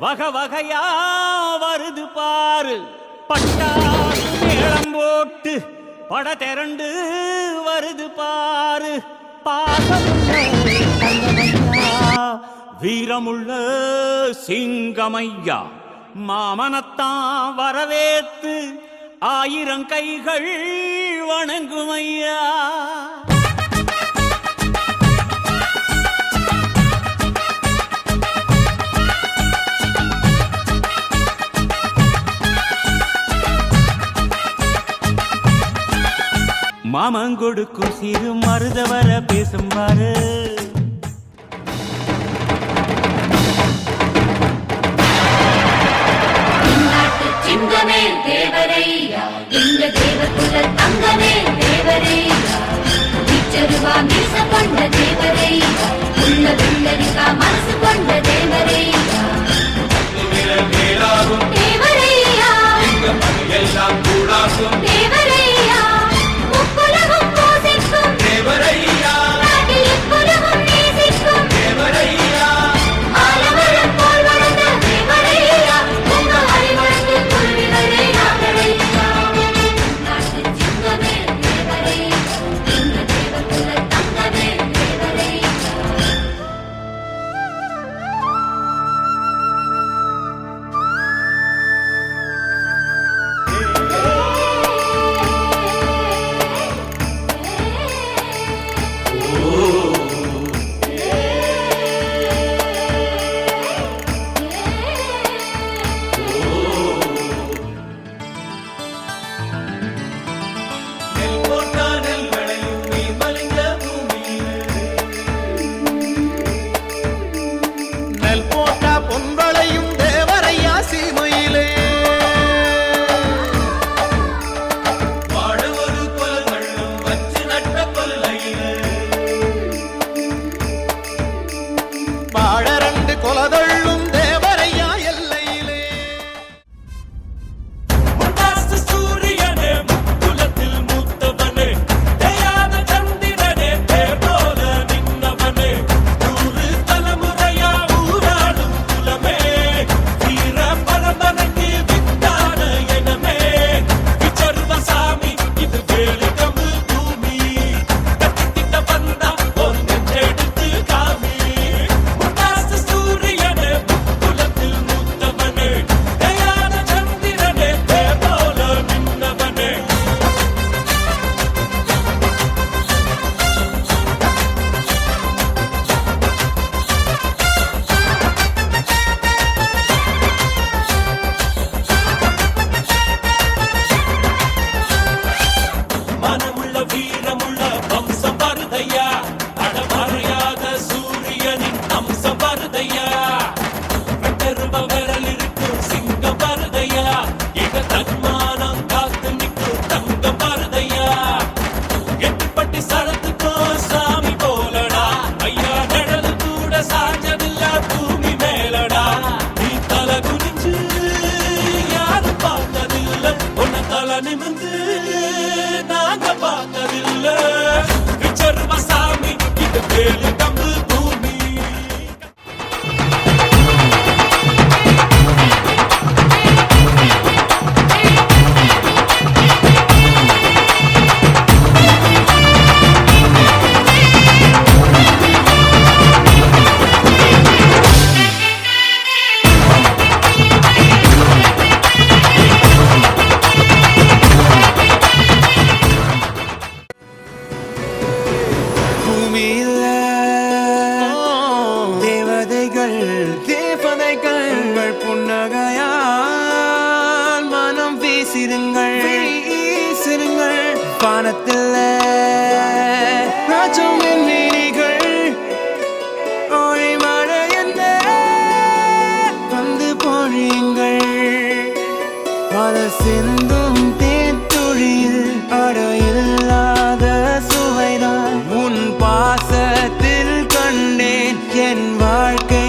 வகை வகையா வருது பாரு. பட்டாசு மேளம் போட்டு பட திரண்டு வருது பாரு. பாசமுள்ள வீரமுள்ள சிங்கமையா மாமனத்தான் வரவேத்து 1000 கைகள் வணங்குமையா. மாமங்கொடுக்கும் சிறு மருதவர பேசும் பாரு. சிங்கமே தேவரையா, எங்க தேவகுல தங்கமே தேவரையா, நிச்சருவா மீச கொண்ட தேவரையா, உள்ள வெள்ளரிக்கா மனசு கொண்ட தேவரையா, தேவரையா எல்லாம் கூடாகும் தேவரையா, முக்குலகும் போசிக்கும் தேவரையா, நாட்டில் எக்குலகும் நேசிக்கும் தேவரையா, ஆலமரம் போல் வளர்ந்த தேவரையா, உங்க அறிவழக்கு குருவிகளே நாகரையா. நாட்டு சிங்கமே தேவரையா, எங்க தேவகுல தங்கமே தேவரையா. நெல் போட்டா பொங்கலையும் தேவரையா சீமையிலே பாடுவது கொல்களும் வச்சு நட்ட கொல்லையிலே பாழ 2 கொலதள்ளும் தேவரையா எல்லையிலே. முட்டாசு சூரியனே முக்குலத்தில் மூத்தவனே, தேயாத சந்திரனே தேர் போல நின்னவனே, 100 தலைமுறையா ஊராடும் குலமே, வீர பரம்பரைக்கு வித்தான இனமே, விச்சருவ சாமி இது வேலுகம்பு பூமி, கத்தித்திட்ட வந்தா ஒரு நெஞ்செடுத்து காமி. முட்டாசு சூரியனே முக்குலத்தில் மூத்தவனே, தேயாத சந்திரனே தேர் போல நின்னவனே. மனமுள்ள வீரமுள்ள வம்சம் வருதையா, அடமறையாத சூரியனின் அம்சம் வருதையா, வெட்டருவ விரல் இருக்கும் சிங்கம் வருதையா, இக தன்மானம் காத்து நிற்கும் தங்கம் வருதையா, எட்டுப்பட்டி சரத்துக்கும் சாமி போலடா, ஐயா நிழல் கூட சாஞ்சதில்ல பூமி மேலடா, நீ தலை குனிஞ்சு யாரும் பார்த்ததில்ல, உன்னை தலை நிமிர்ந்து நாங்க பார்த்ததில்ல, விச்சருவ சாமி இது வேலு கம்பு பூமி. பூமியில தேவதைகள் தேவதைகள் உங்கள் புன்னகையால் மனம் வீசிருங்கள் வீசிருங்கள். வானத்தில் ராஜம் மீனிகள் ஓடி மழை என்ன வந்து பொழியுங்கள். பல சிந்தும் தேத்துழியில் அடையில்லாத சுவைதான் உன் பாசத்தில் கண்டேன். என் வாழ்க்கை